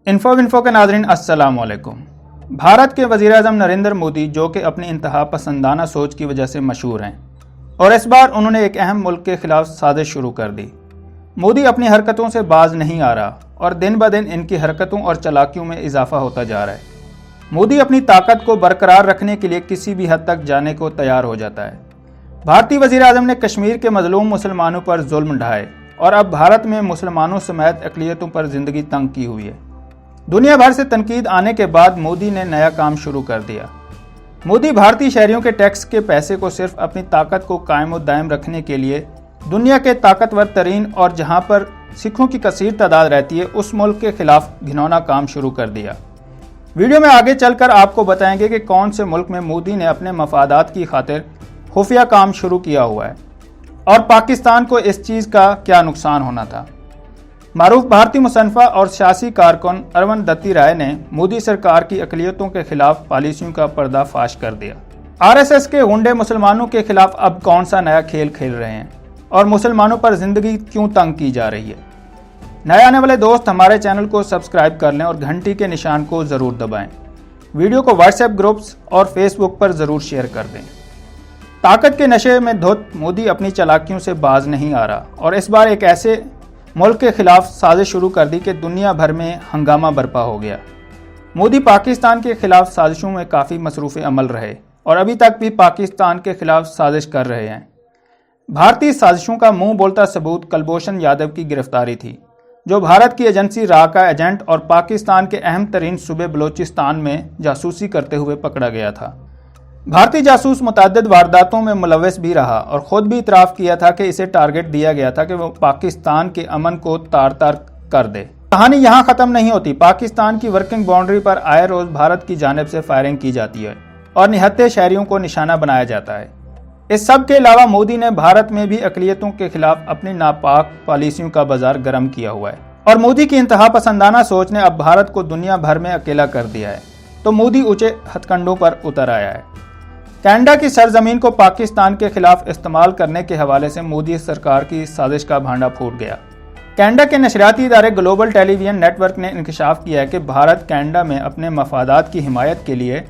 Info کے ناظرین السلام علیکم۔ بھارت کے وزیر اعظم نریندر مودی جو کہ اپنی انتہا پسندانہ سوچ کی وجہ سے مشہور ہیں اور اس بار انہوں نے ایک اہم ملک کے خلاف سازش شروع کر دی۔ مودی اپنی حرکتوں سے باز نہیں آ رہا اور دن بدن ان کی حرکتوں اور چالاکیوں میں اضافہ ہوتا جا رہا ہے۔ مودی اپنی طاقت کو برقرار رکھنے کے لیے کسی بھی حد تک جانے کو تیار ہو جاتا ہے۔ بھارتی وزیر اعظم نے کشمیر کے مظلوم مسلمانوں پر ظلم ڈھائے اور اب بھارت میں مسلمانوں سمیت اقلیتوں پر زندگی تنگ کی ہوئی ہے۔ دنیا بھر سے تنقید آنے کے بعد مودی نے نیا کام شروع کر دیا۔ مودی بھارتی شہریوں کے ٹیکس کے پیسے کو صرف اپنی طاقت کو قائم و دائم رکھنے کے لیے دنیا کے طاقتور ترین اور جہاں پر سکھوں کی کثیر تعداد رہتی ہے اس ملک کے خلاف گھنونا کام شروع کر دیا۔ ویڈیو میں آگے چل کر آپ کو بتائیں گے کہ کون سے ملک میں مودی نے اپنے مفادات کی خاطر خفیہ کام شروع کیا ہوا ہے اور پاکستان کو اس چیز کا کیا نقصان ہونا تھا۔ معروف بھارتی مصنفہ اور سیاسی کارکن اروند دتی رائے نے مودی سرکار کی اقلیتوں کے خلاف پالیسیوں کا پردہ فاش کر دیا۔ RSS کے غنڈے مسلمانوں کے خلاف اب کون سا نیا کھیل کھیل رہے ہیں اور مسلمانوں پر زندگی کیوں تنگ کی جا رہی ہے۔ نئے آنے والے دوست ہمارے چینل کو سبسکرائب کر لیں اور گھنٹی کے نشان کو ضرور دبائیں۔ ویڈیو کو واٹس ایپ گروپس اور فیس بک پر ضرور شیئر کر دیں۔ طاقت کے نشے میں دھت مودی اپنی چالاکیوں سے باز نہیں آ رہا اور اس بار ایک ایسے ملک کے خلاف سازش شروع کر دی کہ دنیا بھر میں ہنگامہ برپا ہو گیا۔ مودی پاکستان کے خلاف سازشوں میں کافی مصروف عمل رہے اور ابھی تک بھی پاکستان کے خلاف سازش کر رہے ہیں۔ بھارتی سازشوں کا منہ بولتا ثبوت کلبھوشن یادو کی گرفتاری تھی، جو بھارت کی ایجنسی را کا ایجنٹ اور پاکستان کے اہم ترین صوبے بلوچستان میں جاسوسی کرتے ہوئے پکڑا گیا تھا۔ بھارتی جاسوس متعدد وارداتوں میں ملوث بھی رہا اور خود بھی اعتراف کیا تھا کہ اسے ٹارگٹ دیا گیا تھا کہ وہ پاکستان کے امن کو تار تار کر دے۔ کہانی یہاں ختم نہیں ہوتی۔ پاکستان کی ورکنگ باؤنڈری پر آئے روز بھارت کی جانب سے فائرنگ کی جاتی ہے اور نہتے شہریوں کو نشانہ بنایا جاتا ہے۔ اس سب کے علاوہ مودی نے بھارت میں بھی اقلیتوں کے خلاف اپنی ناپاک پالیسیوں کا بازار گرم کیا ہوا ہے اور مودی کی انتہا پسندانہ سوچ نے اب بھارت کو دنیا بھر میں اکیلا کر دیا ہے، تو مودی اونچے ہتھ کنڈوں پر اتر آیا ہے۔ کینیڈا کی سرزمین کو پاکستان کے خلاف استعمال کرنے کے حوالے سے مودی سرکار کی سازش کا بھانڈا پھوٹ گیا۔ کینیڈا کے نشریاتی ادارے گلوبل ٹیلی ویژن نیٹ ورک نے انکشاف کیا ہے کہ بھارت کینیڈا میں اپنے مفادات کی حمایت کے لیے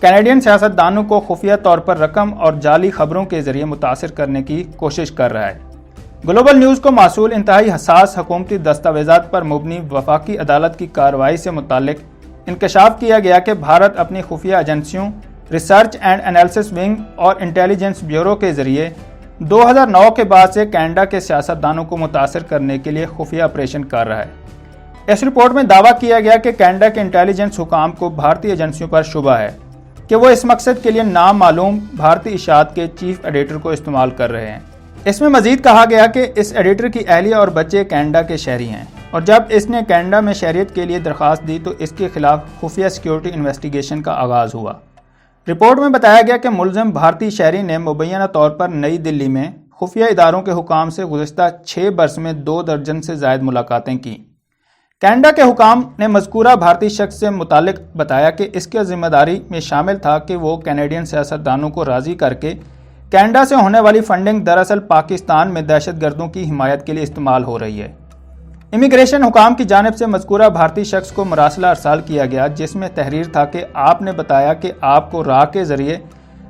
کینیڈین سیاستدانوں کو خفیہ طور پر رقم اور جعلی خبروں کے ذریعے متاثر کرنے کی کوشش کر رہا ہے۔ گلوبل نیوز کو موصول انتہائی حساس حکومتی دستاویزات پر مبنی وفاقی عدالت کی کارروائی سے متعلق انکشاف کیا گیا کہ بھارت اپنی خفیہ ایجنسیوں ریسرچ اینڈ انالیسس ونگ اور انٹیلیجنس بیورو کے ذریعے 2009 کے بعد سے کینیڈا کے سیاستدانوں کو متاثر کرنے کے لیے خفیہ آپریشن کر رہا ہے۔ اس رپورٹ میں دعویٰ کیا گیا کہ کینیڈا کے انٹیلیجنس حکام کو بھارتی ایجنسیوں پر شبہ ہے کہ وہ اس مقصد کے لیے نامعلوم بھارتی اشاعت کے چیف ایڈیٹر کو استعمال کر رہے ہیں۔ اس میں مزید کہا گیا کہ اس ایڈیٹر کی اہلیہ اور بچے کینیڈا کے شہری ہیں اور جب اس نے کینیڈا میں شہریت کے لیے درخواست دی تو اس کے خلاف خفیہ سیکیورٹی انویسٹیگیشن کا آغاز ہوا۔ رپورٹ میں بتایا گیا کہ ملزم بھارتی شہری نے مبینہ طور پر نئی دلی میں خفیہ اداروں کے حکام سے گزشتہ 6 برس میں 2 درجن سے زائد ملاقاتیں کی۔ کینیڈا کے حکام نے مذکورہ بھارتی شخص سے متعلق بتایا کہ اس کی ذمہ داری میں شامل تھا کہ وہ کینیڈین سیاستدانوں کو راضی کر کے کینیڈا سے ہونے والی فنڈنگ دراصل پاکستان میں دہشت گردوں کی حمایت کے لیے استعمال ہو رہی ہے۔ امیگریشن حکام کی جانب سے مذکورہ بھارتی شخص کو مراسلہ ارسال کیا گیا جس میں تحریر تھا کہ آپ نے بتایا کہ آپ کو را کے ذریعے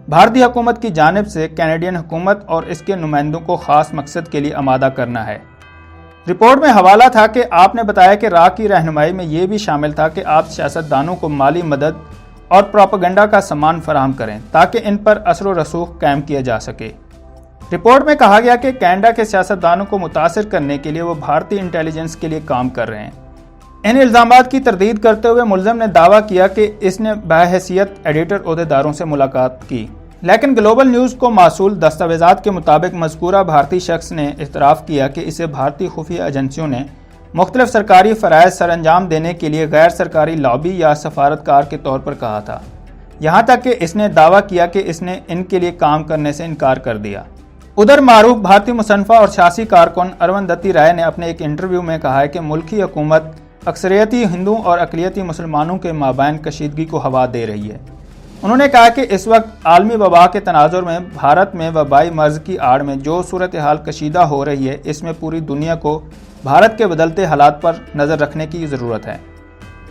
بھارتی حکومت کی جانب سے کینیڈین حکومت اور اس کے نمائندوں کو خاص مقصد کے لیے آمادہ کرنا ہے۔ رپورٹ میں حوالہ تھا کہ آپ نے بتایا کہ را کی رہنمائی میں یہ بھی شامل تھا کہ آپ سیاستدانوں کو مالی مدد اور پروپیگنڈا کا سامان فراہم کریں تاکہ ان پر اثر و رسوخ قائم کیا جا سکے۔ رپورٹ میں کہا گیا کہ کینیڈا کے سیاستدانوں کو متاثر کرنے کے لیے وہ بھارتی انٹیلیجنس کے لیے کام کر رہے ہیں۔ ان الزامات کی تردید کرتے ہوئے ملزم نے دعویٰ کیا کہ اس نے بحیثیت ایڈیٹر عہدیداروں سے ملاقات کی، لیکن گلوبل نیوز کو موصول دستاویزات کے مطابق مذکورہ بھارتی شخص نے اعتراف کیا کہ اسے بھارتی خفیہ ایجنسیوں نے مختلف سرکاری فرائض سر انجام دینے کے لیے غیر سرکاری لابی یا سفارتکار کے طور پر کہا تھا، یہاں تک کہ اس نے دعویٰ کیا کہ اس نے ان کے لیے کام کرنے سے انکار کر دیا۔ ادھر معروف بھارتی مصنفہ اور سیاسی کارکن اروند دتی رائے نے اپنے ایک انٹرویو میں کہا ہے کہ ملکی حکومت اکثریتی ہندوؤں اور اقلیتی مسلمانوں کے مابین کشیدگی کو ہوا دے رہی ہے۔ انہوں نے کہا کہ اس وقت عالمی وبا کے تناظر میں بھارت میں وبائی مرض کی آڑ میں جو صورتحال کشیدہ ہو رہی ہے، اس میں پوری دنیا کو بھارت کے بدلتے حالات پر نظر رکھنے کی ضرورت ہے۔